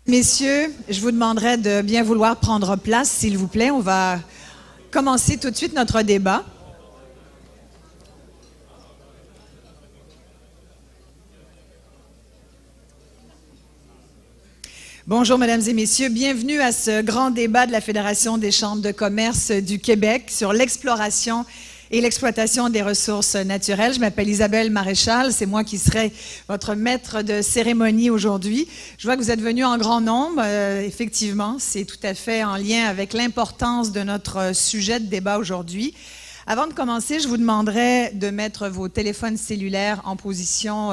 Messieurs, je vous demanderai de bien vouloir prendre place, s'il vous plaît. On va commencer tout de suite notre débat. Bonjour, mesdames et messieurs. Bienvenue à ce grand débat de la Fédération des chambres de commerce du Québec sur l'exploration et l'exploitation des ressources naturelles. Je m'appelle Isabelle Maréchal, c'est moi qui serai votre maître de cérémonie aujourd'hui. Je vois que vous êtes venus en grand nombre. Effectivement, c'est tout à fait en lien avec l'importance de notre sujet de débat aujourd'hui. Avant de commencer, je vous demanderai de mettre vos téléphones cellulaires en position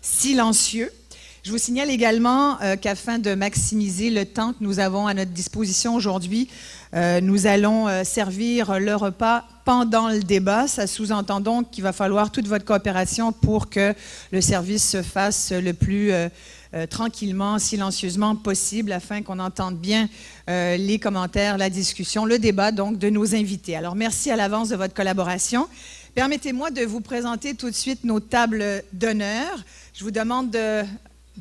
silencieux. Je vous signale également qu'afin de maximiser le temps que nous avons à notre disposition aujourd'hui, nous allons servir le repas pendant le débat. Ça sous-entend donc qu'il va falloir toute votre coopération pour que le service se fasse le plus tranquillement, silencieusement possible afin qu'on entende bien les commentaires, la discussion, le débat donc de nos invités. Alors merci à l'avance de votre collaboration. Permettez-moi de vous présenter tout de suite nos tables d'honneur. Je vous demande de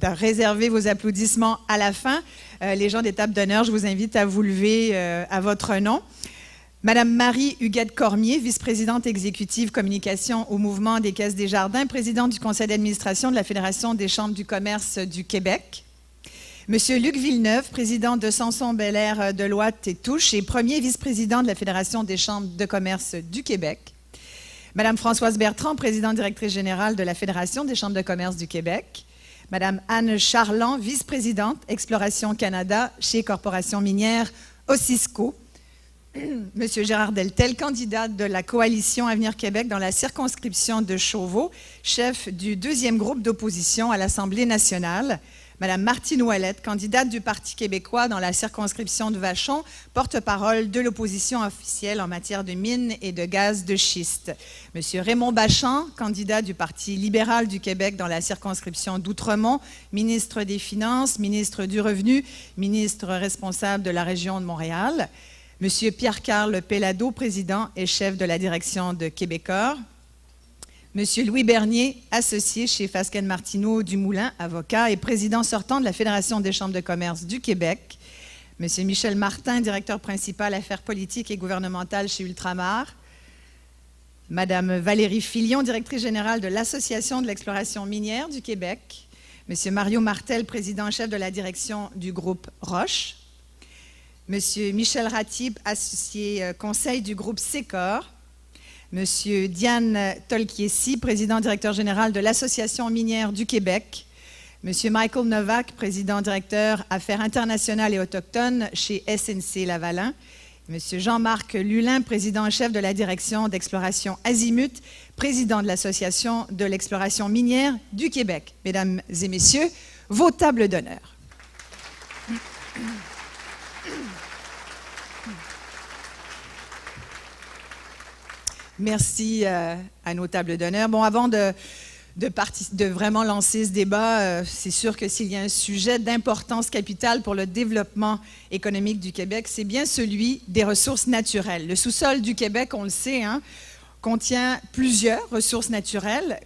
réserver vos applaudissements à la fin. Les gens des tables d'honneur, je vous invite à vous lever à votre nom. Madame Marie-Huguette Cormier, vice-présidente exécutive communication au Mouvement des Caisses des Jardins, présidente du conseil d'administration de la Fédération des chambres du commerce du Québec. Monsieur Luc Villeneuve, président de Samson-Bel-Air, Deloitte et Touches et premier vice-président de la Fédération des chambres de commerce du Québec. Madame Françoise Bertrand, présidente directrice générale de la Fédération des chambres de commerce du Québec. Madame Anne Charland, vice-présidente Exploration Canada chez Corporation minière Osisco. Monsieur Gérard Deltel, candidat de la Coalition Avenir Québec dans la circonscription de Chauveau, chef du deuxième groupe d'opposition à l'Assemblée nationale. Madame Martine Ouellette, candidate du Parti québécois dans la circonscription de Vachon, porte-parole de l'opposition officielle en matière de mines et de gaz de schiste. Monsieur Raymond Bachand, candidat du Parti libéral du Québec dans la circonscription d'Outremont, ministre des Finances, ministre du Revenu, ministre responsable de la région de Montréal. Monsieur Pierre-Carl Pellado, président et chef de la direction de Québecor. Monsieur Louis Bernier, associé chez Fasken Martineau du Moulin, avocat et président sortant de la Fédération des chambres de commerce du Québec. Monsieur Michel Martin, directeur principal affaires politiques et gouvernementales chez Ultramar. Madame Valérie Filion, directrice générale de l'Association de l'exploration minière du Québec. Monsieur Mario Martel, président-chef de la direction du groupe Roche. Monsieur Michel Ratib, associé conseil du groupe Sécor. Monsieur Diane Tolkiesi, président-directeur général de l'Association minière du Québec. Monsieur Michael Novak, président-directeur Affaires internationales et autochtones chez SNC-Lavalin. Monsieur Jean-Marc Lulin, président-chef de la direction d'exploration Azimut, président de l'Association de l'exploration minière du Québec. Mesdames et messieurs, vos tables d'honneur. Merci à nos tables d'honneur. Bon, avant de vraiment lancer ce débat, c'est sûr que s'il y a un sujet d'importance capitale pour le développement économique du Québec, c'est bien celui des ressources naturelles. Le sous-sol du Québec, on le sait, contient plusieurs ressources naturelles.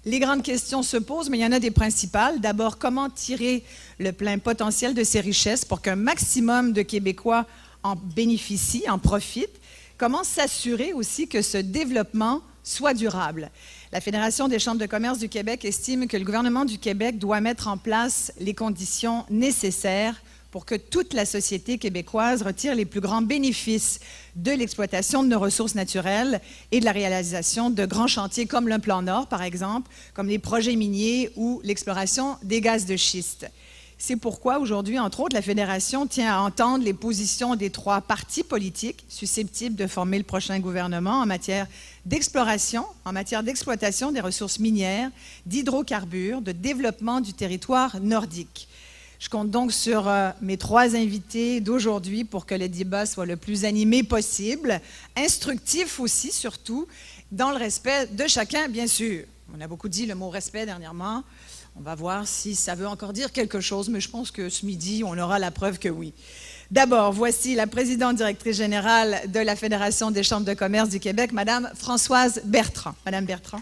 Les grandes questions se posent, mais il y en a des principales. D'abord, comment tirer le plein potentiel de ces richesses pour qu'un maximum de Québécois en bénéficient, en profitent? Comment s'assurer aussi que ce développement soit durable? La Fédération des chambres de commerce du Québec estime que le gouvernement du Québec doit mettre en place les conditions nécessaires pour que toute la société québécoise retire les plus grands bénéfices de l'exploitation de nos ressources naturelles et de la réalisation de grands chantiers comme le Plan Nord, par exemple, comme les projets miniers ou l'exploration des gaz de schiste. C'est pourquoi aujourd'hui, entre autres, la Fédération tient à entendre les positions des trois partis politiques susceptibles de former le prochain gouvernement en matière d'exploration, en matière d'exploitation des ressources minières, d'hydrocarbures, de développement du territoire nordique. Je compte donc sur mes trois invités d'aujourd'hui pour que le débat soit le plus animé possible, instructif aussi surtout, dans le respect de chacun, bien sûr. On a beaucoup dit le mot respect dernièrement. On va voir si ça veut encore dire quelque chose, mais je pense que ce midi, on aura la preuve que oui. D'abord, voici la présidente directrice générale de la Fédération des chambres de commerce du Québec, Madame Françoise Bertrand. Madame Bertrand.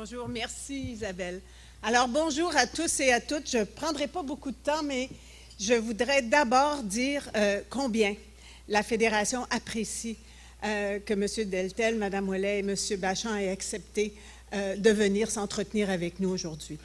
Bonjour, merci Isabelle. Alors bonjour à tous et à toutes. Je ne prendrai pas beaucoup de temps, mais je voudrais d'abord dire combien la Fédération apprécie que M. Deltel, Mme Ouellet et M. Bachand aient accepté de venir s'entretenir avec nous aujourd'hui.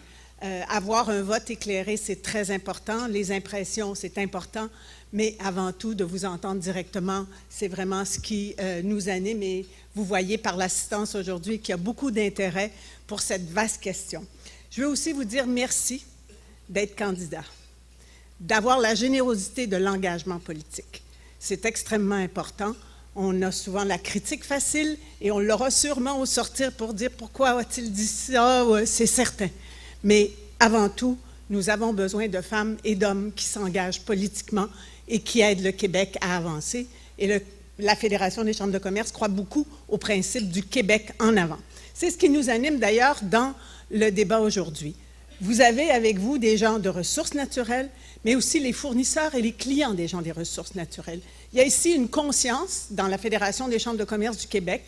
Avoir un vote éclairé, c'est très important. Les impressions, c'est important. Mais avant tout, de vous entendre directement, c'est vraiment ce qui nous anime. Et vous voyez par l'assistance aujourd'hui qu'il y a beaucoup d'intérêt pour cette vaste question. Je veux aussi vous dire merci d'être candidat, d'avoir la générosité de l'engagement politique. C'est extrêmement important. On a souvent la critique facile et on l'aura sûrement au sortir pour dire pourquoi a-t-il dit ça, c'est certain. Mais avant tout, nous avons besoin de femmes et d'hommes qui s'engagent politiquement et qui aident le Québec à avancer. Et la Fédération des chambres de commerce croit beaucoup au principe du Québec en avant. C'est ce qui nous anime d'ailleurs dans le débat aujourd'hui. Vous avez avec vous des gens de ressources naturelles, mais aussi les fournisseurs et les clients des gens des ressources naturelles. Il y a ici une conscience dans la Fédération des chambres de commerce du Québec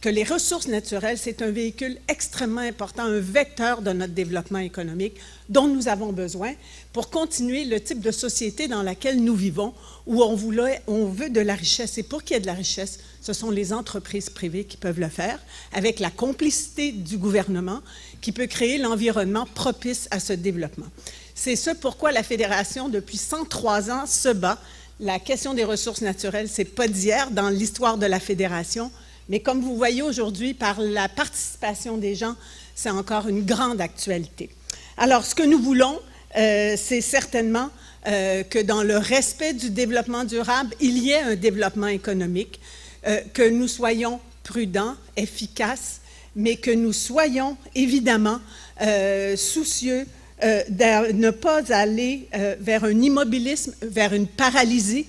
que les ressources naturelles, c'est un véhicule extrêmement important, un vecteur de notre développement économique dont nous avons besoin pour continuer le type de société dans laquelle nous vivons, où on veut de la richesse. Et pour qu'il y ait de la richesse, ce sont les entreprises privées qui peuvent le faire, avec la complicité du gouvernement qui peut créer l'environnement propice à ce développement. C'est ce pourquoi la Fédération, depuis 103 ans, se bat. La question des ressources naturelles, ce n'est pas d'hier dans l'histoire de la Fédération, mais comme vous voyez aujourd'hui, par la participation des gens, c'est encore une grande actualité. Alors, ce que nous voulons, c'est certainement que dans le respect du développement durable, il y ait un développement économique, que nous soyons prudents, efficaces, mais que nous soyons évidemment soucieux de ne pas aller vers un immobilisme, vers une paralysie.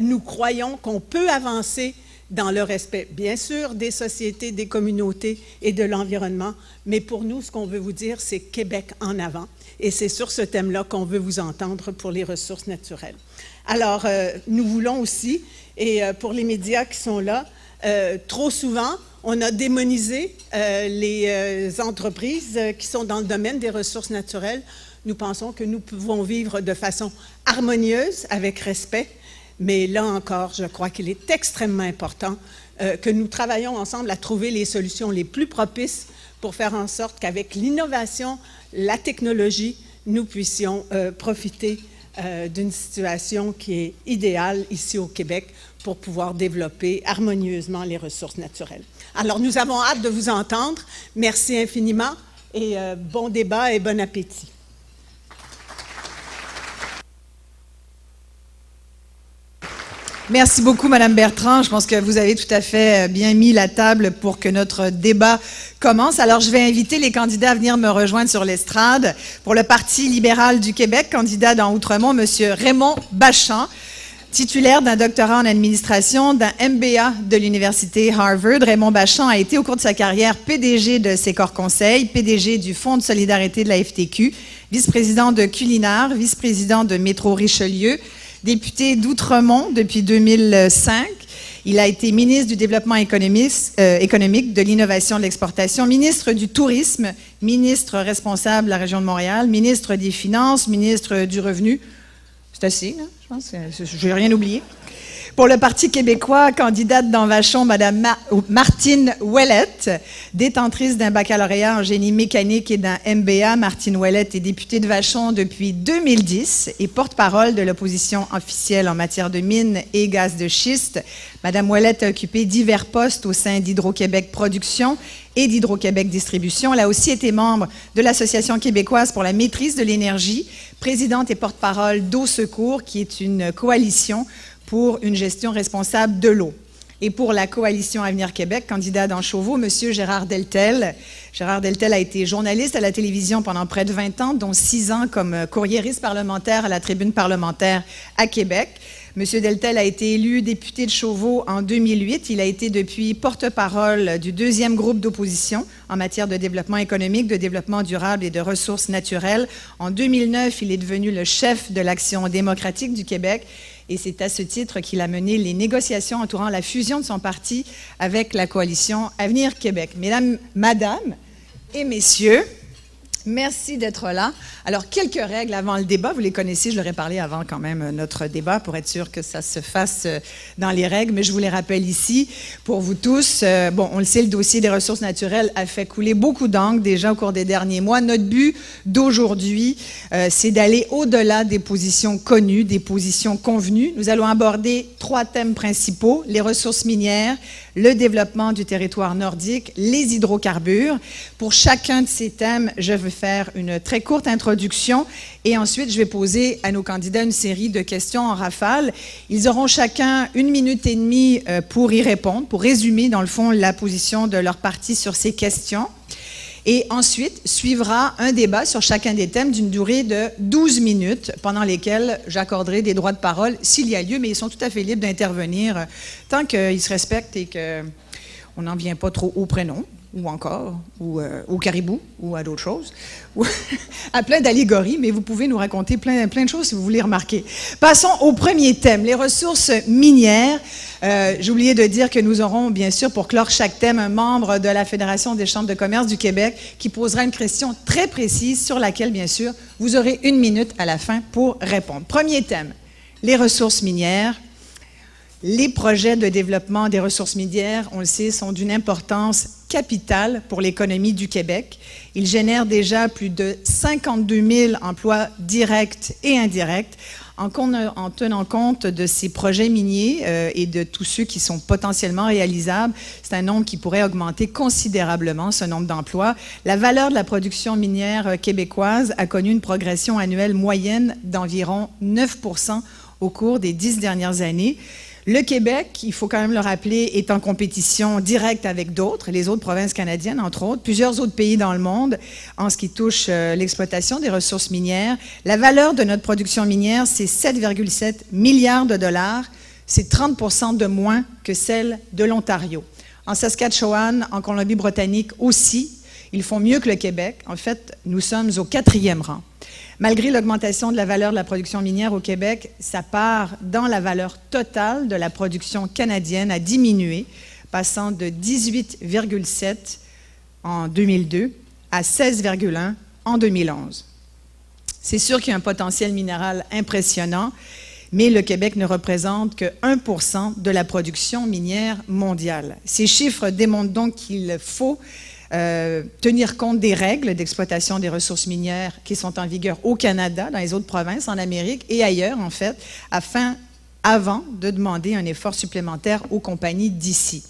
Nous croyons qu'on peut avancer dans le respect, bien sûr, des sociétés, des communautés et de l'environnement. Mais pour nous, ce qu'on veut vous dire, c'est Québec en avant. Et c'est sur ce thème-là qu'on veut vous entendre pour les ressources naturelles. Alors, nous voulons aussi, et pour les médias qui sont là, trop souvent, on a démonisé les entreprises qui sont dans le domaine des ressources naturelles. Nous pensons que nous pouvons vivre de façon harmonieuse, avec respect. Mais là encore, je crois qu'il est extrêmement important que nous travaillions ensemble à trouver les solutions les plus propices pour faire en sorte qu'avec l'innovation, la technologie, nous puissions profiter d'une situation qui est idéale ici au Québec pour pouvoir développer harmonieusement les ressources naturelles. Alors, nous avons hâte de vous entendre. Merci infiniment et bon débat et bon appétit. Merci beaucoup, Madame Bertrand. Je pense que vous avez tout à fait bien mis la table pour que notre débat commence. Alors, je vais inviter les candidats à venir me rejoindre sur l'estrade. Pour le Parti libéral du Québec, candidat dans Outremont, M. Raymond Bachand, titulaire d'un doctorat en administration, d'un MBA de l'Université Harvard. Raymond Bachand a été, au cours de sa carrière, PDG de Sécor Conseil, PDG du Fonds de solidarité de la FTQ, vice-président de Culinard, vice-président de Métro Richelieu, député d'Outremont depuis 2005. Il a été ministre du Développement économique, de l'Innovation et de l'Exportation, ministre du Tourisme, ministre responsable de la région de Montréal, ministre des Finances, ministre du Revenu. C'est assez, là, je pense. Je n'ai rien oublié. Pour le Parti québécois, candidate dans Vachon, Mme Martine Ouellette, détentrice d'un baccalauréat en génie mécanique et d'un MBA. Martine Ouellette est députée de Vachon depuis 2010 et porte-parole de l'opposition officielle en matière de mines et gaz de schiste. Mme Ouellette a occupé divers postes au sein d'Hydro-Québec Production et d'Hydro-Québec Distribution. Elle a aussi été membre de l'Association québécoise pour la maîtrise de l'énergie, présidente et porte-parole d'Eau Secours, qui est une coalition pour une gestion responsable de l'eau. Et pour la coalition Avenir Québec, candidat dans Chauveau, M. Gérard Deltel. Gérard Deltel a été journaliste à la télévision pendant près de 20 ans, dont 6 ans comme courriériste parlementaire à la Tribune parlementaire à Québec. M. Deltel a été élu député de Chauveau en 2008. Il a été depuis porte-parole du 2e groupe d'opposition en matière de développement économique, de développement durable et de ressources naturelles. En 2009, il est devenu le chef de l'Action démocratique du Québec. Et c'est à ce titre qu'il a mené les négociations entourant la fusion de son parti avec la coalition Avenir Québec. Madame, et messieurs, merci d'être là. Alors, quelques règles avant le débat. Vous les connaissez, je leur ai parlé avant quand même notre débat pour être sûr que ça se fasse dans les règles, mais je vous les rappelle ici pour vous tous. Bon, on le sait, le dossier des ressources naturelles a fait couler beaucoup d'encre déjà au cours des derniers mois. Notre but d'aujourd'hui, c'est d'aller au-delà des positions connues, des positions convenues. Nous allons aborder 3 thèmes principaux: les ressources minières, le développement du territoire nordique, les hydrocarbures. Pour chacun de ces thèmes, je vais faire une très courte introduction et ensuite je vais poser à nos candidats une série de questions en rafale. Ils auront chacun 1 minute et demie pour y répondre, pour résumer dans le fond la position de leur parti sur ces questions. Et ensuite suivra un débat sur chacun des thèmes d'une durée de 12 minutes, pendant lesquelles j'accorderai des droits de parole s'il y a lieu, mais ils sont tout à fait libres d'intervenir tant qu'ils se respectent et qu'on n'en vient pas trop au prénom, ou encore, ou au caribou, ou à d'autres choses, ou à plein d'allégories, mais vous pouvez nous raconter plein de choses si vous voulez remarquer. Passons au premier thème, les ressources minières. J'ai oublié de dire que nous aurons, bien sûr, pour clore chaque thème, un membre de la Fédération des chambres de commerce du Québec qui posera une question très précise sur laquelle, bien sûr, vous aurez 1 minute à la fin pour répondre. Premier thème, les ressources minières. Les projets de développement des ressources minières, on le sait, sont d'une importance capitale pour l'économie du Québec. Ils génèrent déjà plus de 52 000 emplois directs et indirects. En tenant compte de ces projets miniers et de tous ceux qui sont potentiellement réalisables, c'est un nombre qui pourrait augmenter considérablement, ce nombre d'emplois. La valeur de la production minière québécoise a connu une progression annuelle moyenne d'environ 9 % au cours des 10 dernières années. Le Québec, il faut quand même le rappeler, est en compétition directe avec d'autres, les autres provinces canadiennes, entre autres, plusieurs autres pays dans le monde, en ce qui touche l'exploitation des ressources minières. La valeur de notre production minière, c'est 7,7 milliards de dollars. C'est 30 % de moins que celle de l'Ontario. En Saskatchewan, en Colombie-Britannique aussi, ils font mieux que le Québec. En fait, nous sommes au 4e rang. Malgré l'augmentation de la valeur de la production minière au Québec, sa part dans la valeur totale de la production canadienne a diminué, passant de 18,7 en 2002 à 16,1 en 2011. C'est sûr qu'il y a un potentiel minéral impressionnant, mais le Québec ne représente que 1 % de la production minière mondiale. Ces chiffres démontrent donc qu'il faut tenir compte des règles d'exploitation des ressources minières qui sont en vigueur au Canada, dans les autres provinces, en Amérique et ailleurs, en fait, avant de demander un effort supplémentaire aux compagnies d'ici.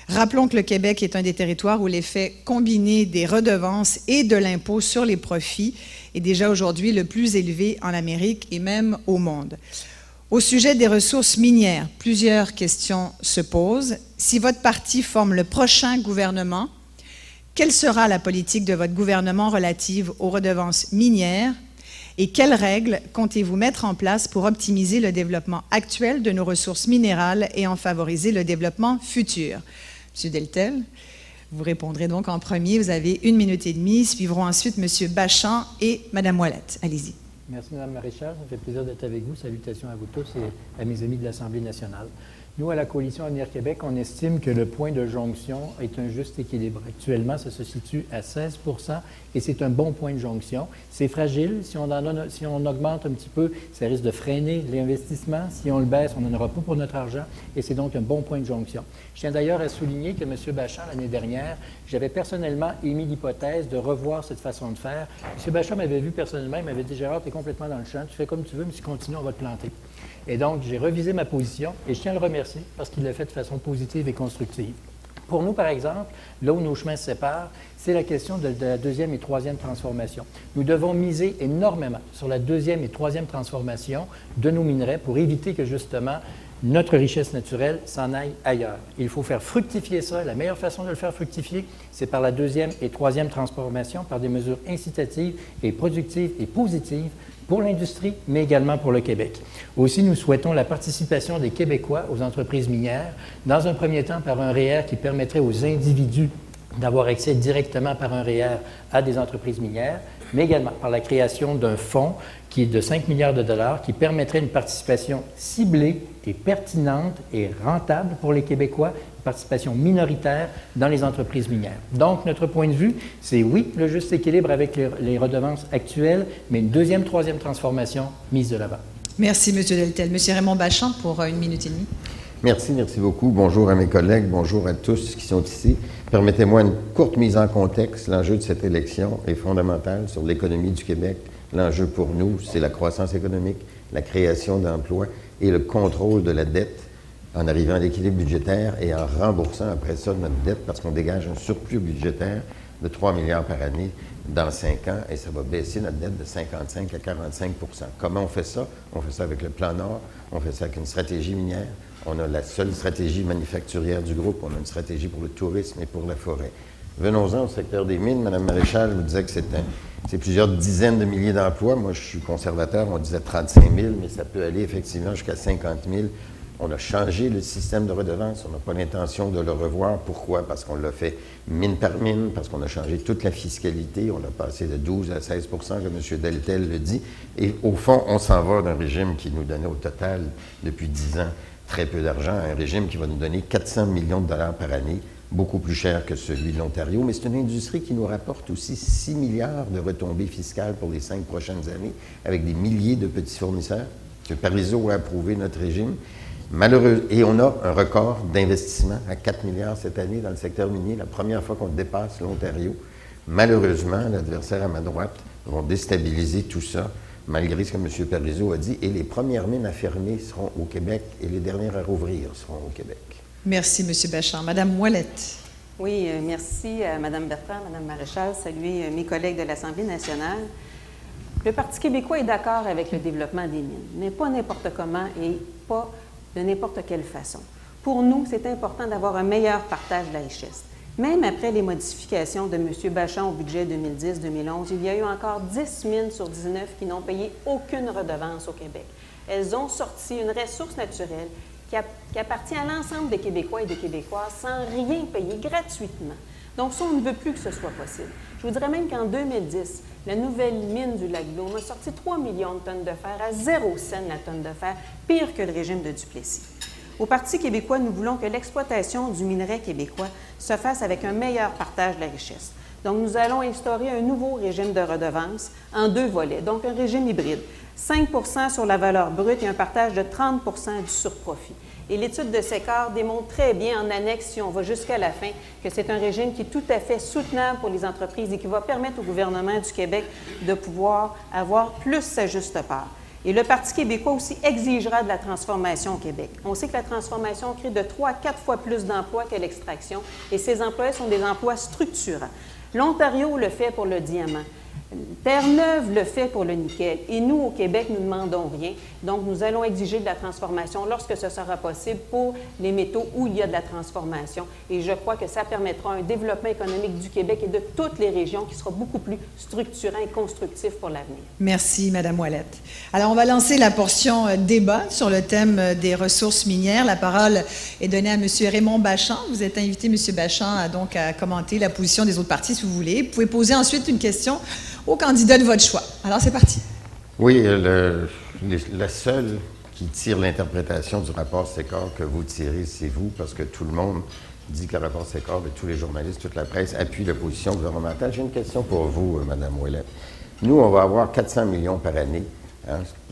Rappelons que le Québec est un des territoires où l'effet combiné des redevances et de l'impôt sur les profits est déjà aujourd'hui le plus élevé en Amérique et même au monde. Au sujet des ressources minières, plusieurs questions se posent. Si votre parti forme le prochain gouvernement, quelle sera la politique de votre gouvernement relative aux redevances minières et quelles règles comptez-vous mettre en place pour optimiser le développement actuel de nos ressources minérales et en favoriser le développement futur? Monsieur Deltel, vous répondrez donc en premier. Vous avez 1 minute et demie. Suivront ensuite Monsieur Bachand et Madame Ouellette. Allez-y. Merci, Mme Maréchal. Ça me fait plaisir d'être avec vous. Salutations à vous tous et à mes amis de l'Assemblée nationale. Nous, à la Coalition Avenir Québec, on estime que le point de jonction est un juste équilibre. Actuellement, ça se situe à 16 % et c'est un bon point de jonction. C'est fragile. Si on augmente un petit peu, ça risque de freiner l'investissement. Si on le baisse, on n'en aura pas pour notre argent et c'est donc un bon point de jonction. Je tiens d'ailleurs à souligner que M. Bachand, l'année dernière, j'avais personnellement émis l'hypothèse de revoir cette façon de faire. M. Bachand m'avait vu personnellement, il m'avait dit « Gérard, tu es complètement dans le champ, tu fais comme tu veux, mais si tu continues, on va te planter ». Et donc, j'ai revisé ma position et je tiens à le remercier parce qu'il l'a fait de façon positive et constructive. Pour nous, par exemple, là où nos chemins se séparent, c'est la question de la 2e et 3e transformation. Nous devons miser énormément sur la 2e et 3e transformation de nos minerais pour éviter que, justement, notre richesse naturelle s'en aille ailleurs. Il faut faire fructifier ça. La meilleure façon de le faire fructifier, c'est par la 2e et 3e transformation, par des mesures incitatives et productives et positives pour l'industrie, mais également pour le Québec. Aussi, nous souhaitons la participation des Québécois aux entreprises minières, dans un premier temps par un REER qui permettrait aux individus d'avoir accès directement par un REER à des entreprises minières, mais également par la création d'un fonds qui est de 5 milliards de dollars, qui permettrait une participation ciblée et pertinente et rentable pour les Québécois, une participation minoritaire dans les entreprises minières. Donc, notre point de vue, c'est oui, le juste équilibre avec les redevances actuelles, mais une deuxième, troisième transformation mise de l'avant. Merci, M. Deltel. M. Raymond Bachand, pour 1 minute et demie. Merci beaucoup. Bonjour à mes collègues, bonjour à tous qui sont ici. Permettez-moi une courte mise en contexte. L'enjeu de cette élection est fondamental sur l'économie du Québec. L'enjeu pour nous, c'est la croissance économique, la création d'emplois et le contrôle de la dette en arrivant à l'équilibre budgétaire et en remboursant après ça notre dette parce qu'on dégage un surplus budgétaire de 3 milliards par année dans 5 ans et ça va baisser notre dette de 55 à 45 %. Comment on fait ça? On fait ça avec le Plan Nord, on fait ça avec une stratégie minière. On a la seule stratégie manufacturière du groupe. On a une stratégie pour le tourisme et pour la forêt. Venons-en au secteur des mines. Mme Maréchal vous disait que c'est plusieurs dizaines de milliers d'emplois. Moi, je suis conservateur. On disait 35 000, mais ça peut aller effectivement jusqu'à 50 000. On a changé le système de redevance. On n'a pas l'intention de le revoir. Pourquoi? Parce qu'on l'a fait mine par mine, parce qu'on a changé toute la fiscalité. On a passé de 12 à 16 % comme M. Deltel le dit. Et au fond, on s'en va d'un régime qui nous donnait au total, depuis 10 ans, très peu d'argent, un régime qui va nous donner 400 millions de dollars par année, beaucoup plus cher que celui de l'Ontario, mais c'est une industrie qui nous rapporte aussi 6 milliards de retombées fiscales pour les 5 prochaines années, avec des milliers de petits fournisseurs. M. Parizeau a approuvé notre régime. Malheureux, et on a un record d'investissement à 4 milliards cette année dans le secteur minier, la première fois qu'on dépasse l'Ontario. Malheureusement, l'adversaire à ma droite va déstabiliser tout ça, malgré ce que M. Parizeau a dit, et les premières mines à fermer seront au Québec et les dernières à rouvrir seront au Québec. Merci, M. Bachand. Mme Ouellette. Oui, merci à Mme Bertrand, Mme Maréchal, saluer mes collègues de l'Assemblée nationale. Le Parti québécois est d'accord avec le développement des mines, mais pas n'importe comment et pas de n'importe quelle façon. Pour nous, c'est important d'avoir un meilleur partage de la richesse. Même après les modifications de M. Bachand au budget 2010-2011, il y a eu encore 10 mines sur 19 qui n'ont payé aucune redevance au Québec. Elles ont sorti une ressource naturelle qui appartient à l'ensemble des Québécois et des Québécoises sans rien payer gratuitement. Donc ça, on ne veut plus que ce soit possible. Je vous dirais même qu'en 2010, la nouvelle mine du Lac-Blaume a sorti 3 millions de tonnes de fer à 0 cent la tonne de fer, pire que le régime de Duplessis. Au Parti québécois, nous voulons que l'exploitation du minerai québécois se fasse avec un meilleur partage de la richesse. Donc, nous allons instaurer un nouveau régime de redevance en 2 volets, donc un régime hybride. 5 % sur la valeur brute et un partage de 30 % du surprofit. Et l'étude de Sécor démontre très bien en annexe, si on va jusqu'à la fin, que c'est un régime qui est tout à fait soutenable pour les entreprises et qui va permettre au gouvernement du Québec de pouvoir avoir plus sa juste part. Et le Parti québécois aussi exigera de la transformation au Québec. On sait que la transformation crée de 3 à 4 fois plus d'emplois que l'extraction et ces emplois sont des emplois structurants. L'Ontario le fait pour le diamant. Terre-Neuve le fait pour le nickel. Et nous, au Québec, nous ne demandons rien. Donc, nous allons exiger de la transformation lorsque ce sera possible pour les métaux où il y a de la transformation. Et je crois que ça permettra un développement économique du Québec et de toutes les régions qui sera beaucoup plus structurant et constructif pour l'avenir. Merci, Mme Ouellette. Alors, on va lancer la portion débat sur le thème des ressources minières. La parole est donnée à M. Raymond Bachand. Vous êtes invité, M. Bachand, à commenter la position des autres partis, si vous voulez. Vous pouvez poser ensuite une question au candidat de votre choix. Alors, c'est parti. Oui, la seule qui tire l'interprétation du rapport Sécor que vous tirez, c'est vous, parce que tout le monde dit que le rapport Sécor, et tous les journalistes, toute la presse appuie la position gouvernementale. J'ai une question pour vous, Mme Ouellette. Nous, on va avoir 400 millions par année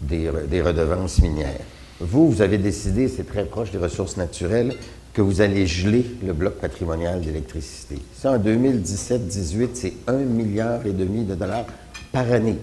des redevances minières. Vous avez décidé, c'est très proche des ressources naturelles, que vous allez geler le bloc patrimonial d'électricité. Ça, en 2017-18, c'est 1,5 milliard de dollars par année.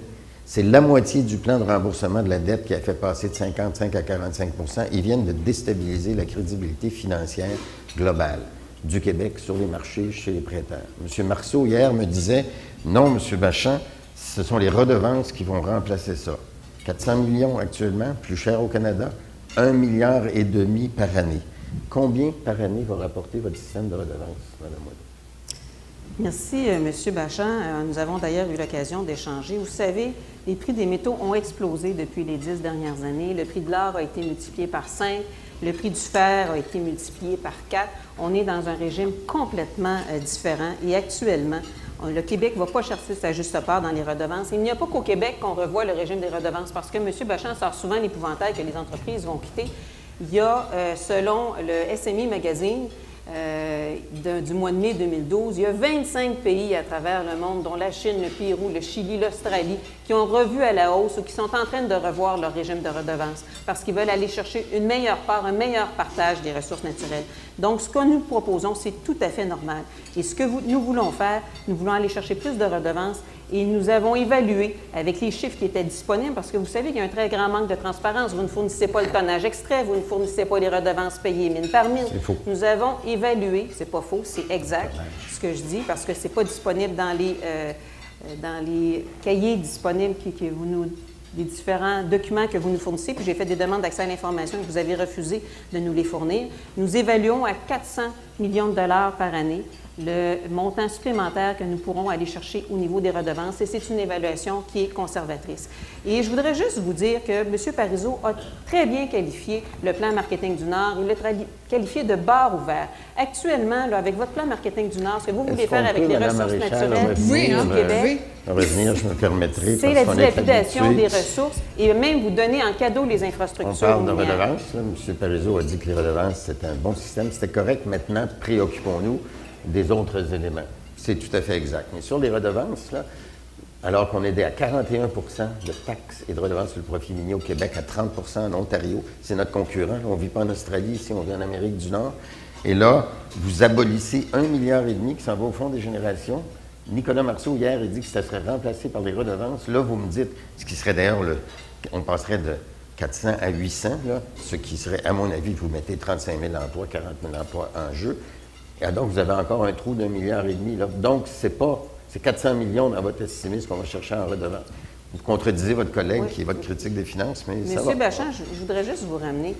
C'est la moitié du plan de remboursement de la dette qui a fait passer de 55 à 45 %. Ils viennent de déstabiliser la crédibilité financière globale du Québec sur les marchés chez les prêteurs. M. Marceau, hier, me disait, non, M. Bachand, ce sont les redevances qui vont remplacer ça. 400 millions actuellement, plus cher au Canada, 1,5 milliard par année. Combien par année va rapporter votre système de redevance, Mme Ouellette? Merci, M. Bachand. Nous avons d'ailleurs eu l'occasion d'échanger. Vous savez, les prix des métaux ont explosé depuis les 10 dernières années. Le prix de l'or a été multiplié par 5. Le prix du fer a été multiplié par 4. On est dans un régime complètement différent et actuellement, le Québec ne va pas chercher sa juste part dans les redevances. Il n'y a pas qu'au Québec qu'on revoit le régime des redevances parce que M. Bachand sort souvent l'épouvantail que les entreprises vont quitter. Il y a, selon le SME Magazine, du mois de mai 2012, il y a 25 pays à travers le monde, dont la Chine, le Pérou, le Chili, l'Australie, qui ont revu à la hausse ou qui sont en train de revoir leur régime de redevance parce qu'ils veulent aller chercher une meilleure part, un meilleur partage des ressources naturelles. Donc, ce que nous proposons, c'est tout à fait normal. Et ce que nous voulons faire, nous voulons aller chercher plus de redevances et nous avons évalué avec les chiffres qui étaient disponibles, parce que vous savez qu'il y a un très grand manque de transparence. Vous ne fournissez pas le tonnage extrait, vous ne fournissez pas les redevances payées mine par mine. C'est faux. Nous avons évalué, c'est pas faux, c'est exact ce que je dis, parce que c'est pas disponible dans les cahiers disponibles les différents documents que vous nous fournissez, puis j'ai fait des demandes d'accès à l'information et vous avez refusé de nous les fournir. Nous évaluons à 400 millions de dollars par année le montant supplémentaire que nous pourrons aller chercher au niveau des redevances, et c'est une évaluation qui est conservatrice. Et je voudrais juste vous dire que M. Parizeau a très bien qualifié le plan marketing du Nord. Il l'a qualifié de bar ouvert. Actuellement, là, avec votre plan marketing du Nord, ce que vous voulez faire avec les ressources naturelles du Québec, revenir, je me permettrai. C'est la dilapidation des ressources et même vous donner en cadeau les infrastructures. On parle de redevances. M. Parizeau a dit que les redevances, c'était un bon système. C'était correct. Maintenant, préoccupons-nous des autres éléments. C'est tout à fait exact. Mais sur les redevances, là, alors qu'on est à 41 de taxes et de redevances sur le profit minier au Québec, à 30 en Ontario, c'est notre concurrent. On ne vit pas en Australie, ici, on vit en Amérique du Nord. Et là, vous abolissez 1,5 milliard qui s'en va au Fonds des générations. Nicolas Marceau, hier, il dit que ça serait remplacé par les redevances. Là, vous me dites, ce qui serait d'ailleurs, on passerait de 400 à 800, là, ce qui serait, à mon avis, vous mettez 35 000 emplois, 40 000 emplois en jeu. Et donc, vous avez encore un trou d'1,5 milliard. Là. Donc, c'est 400 millions dans votre estimé ce qu'on va chercher en redevance. Vous contredisez votre collègue qui est votre critique des finances, mais ça va. Monsieur Bachand, je voudrais juste vous ramener.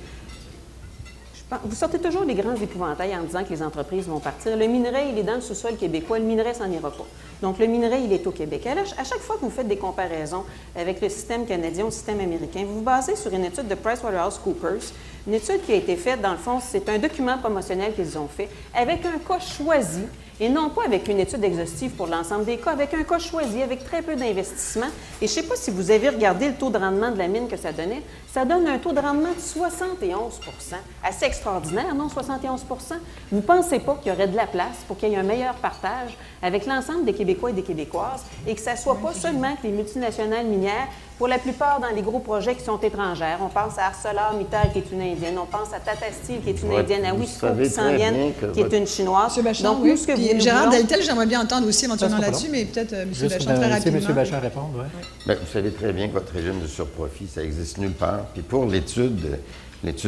Vous sortez toujours les grands épouvantails en disant que les entreprises vont partir. Le minerai, il est dans le sous-sol québécois. Le minerai s'en ira pas. Donc, le minerai, il est au Québec. Alors, à chaque fois que vous faites des comparaisons avec le système canadien ou le système américain, vous vous basez sur une étude de PricewaterhouseCoopers, une étude qui a été faite, dans le fond, c'est un document promotionnel qu'ils ont fait avec un cas choisi et non pas avec une étude exhaustive pour l'ensemble des cas, avec un cas choisi, avec très peu d'investissement. Et je ne sais pas si vous avez regardé le taux de rendement de la mine que ça donnait. Ça donne un taux de rendement de 71 %. Assez extraordinaire, non? 71 %. Vous ne pensez pas qu'il y aurait de la place pour qu'il y ait un meilleur partage avec l'ensemble des Québécois et des Québécoises et que ça ne soit pas seulement que les multinationales minières, pour la plupart dans les gros projets qui sont étrangères. On pense à ArcelorMittal, qui est une Indienne. On pense à Tata Steel, qui est une Indienne. À Wisco, qui s'en vient, qui est une Chinoise. M. Bachand, donc, ce que puis Gérard Deltel, j'aimerais bien entendre aussi éventuellement là-dessus, mais peut-être M. Bachand très rapidement. M. Bachand répondre, oui. Bien, vous savez très bien que votre régime de surprofit, ça existe nulle part. Puis pour l'étude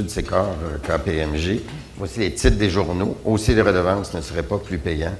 SECOR KPMG, voici les titres des journaux. Aussi, les redevances ne seraient pas plus payants.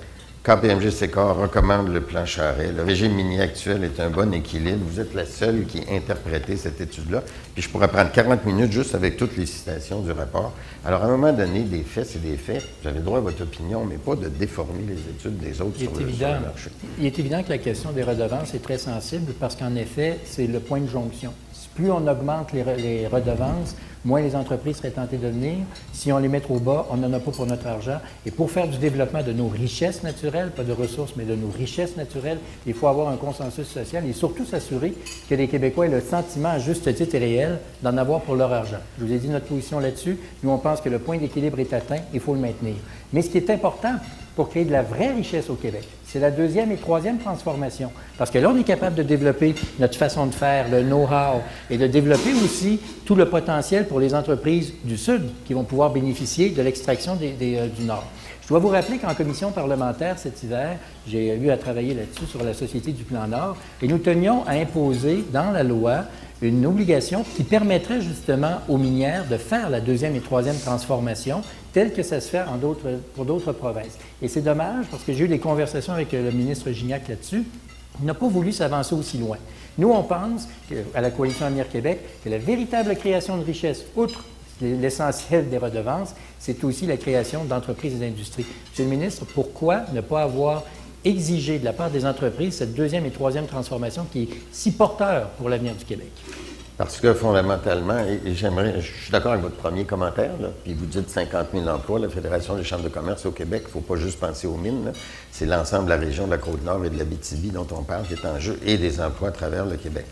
KPMG SECOR recommande le plan Charest. Le régime minier actuel est un bon équilibre. Vous êtes la seule qui interprète cette étude-là. Puis je pourrais prendre 40 minutes juste avec toutes les citations du rapport. Alors, à un moment donné, des faits, c'est des faits. Vous avez le droit à votre opinion, mais pas de déformer les études des autres sur le marché. Il est évident que la question des redevances est très sensible parce qu'en effet, c'est le point de jonction. Plus on augmente les redevances, moins les entreprises seraient tentées de venir. Si on les met trop bas, on n'en a pas pour notre argent. Et pour faire du développement de nos richesses naturelles, pas de ressources, mais de nos richesses naturelles, il faut avoir un consensus social et surtout s'assurer que les Québécois aient le sentiment, à juste titre et réel, d'en avoir pour leur argent. Je vous ai dit notre position là-dessus. Nous, on pense que le point d'équilibre est atteint, il faut le maintenir. Mais ce qui est important pour créer de la vraie richesse au Québec, c'est la deuxième et troisième transformation. Parce que là, on est capable de développer notre façon de faire, le know-how, et de développer aussi tout le potentiel pour les entreprises du Sud qui vont pouvoir bénéficier de l'extraction du Nord. Je dois vous rappeler qu'en commission parlementaire cet hiver, j'ai eu à travailler là-dessus sur la Société du Plan Nord, et nous tenions à imposer dans la loi une obligation qui permettrait justement aux minières de faire la deuxième et troisième transformation telle que ça se fait pour d'autres provinces. Et c'est dommage parce que j'ai eu des conversations avec le ministre Gignac là-dessus. Il n'a pas voulu s'avancer aussi loin. Nous, on pense, à la Coalition Avenir Québec, que la véritable création de richesse, outre l'essentiel des redevances, c'est aussi la création d'entreprises et d'industries. Monsieur le ministre, pourquoi ne pas avoir exigé de la part des entreprises cette deuxième et troisième transformation qui est si porteur pour l'avenir du Québec? Parce que fondamentalement, et je suis d'accord avec votre premier commentaire, là, puis vous dites 50 000 emplois, la Fédération des chambres de commerce au Québec, il ne faut pas juste penser aux mines, c'est l'ensemble de la région de la Côte-Nord et de l'Abitibi dont on parle qui est en jeu, et des emplois à travers le Québec.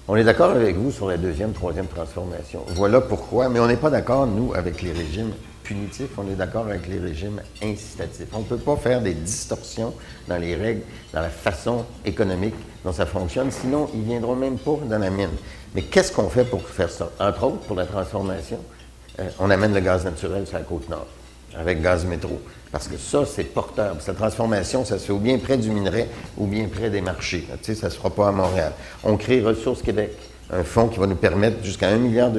On est d'accord avec vous sur la deuxième, troisième transformation. Voilà pourquoi, mais on n'est pas d'accord, nous, avec les régimes punitifs, on est d'accord avec les régimes incitatifs. On ne peut pas faire des distorsions dans les règles, dans la façon économique dont ça fonctionne, sinon ils ne viendront même pas dans la mine. Mais qu'est-ce qu'on fait pour faire ça? Entre autres, pour la transformation, on amène le gaz naturel sur la Côte-Nord, avec Gaz Métro. Parce que ça, c'est porteur. Parce que la transformation, ça se fait ou bien près du minerai ou bien près des marchés. Tu sais, ça ne se fera pas à Montréal. On crée Ressources Québec, un fonds qui va nous permettre jusqu'à 1,2 milliard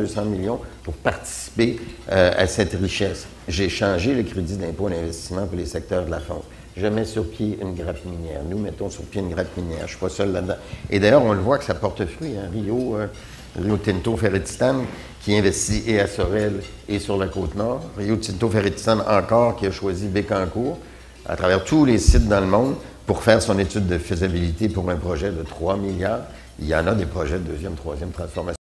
pour participer à cette richesse. J'ai changé le crédit d'impôt d'investissement pour les secteurs de la fonte. Je mets sur pied une grappe minière. Nous mettons sur pied une grappe minière. Je ne suis pas seul là-dedans. Et d'ailleurs, on le voit que ça porte fruit. Hein? Rio Tinto Ferro-Titane, qui investit et à Sorel et sur la Côte-Nord. Rio Tinto Ferro-Titane encore, qui a choisi Bécancour, à travers tous les sites dans le monde, pour faire son étude de faisabilité pour un projet de 3 milliards. Il y en a des projets de deuxième, troisième transformation.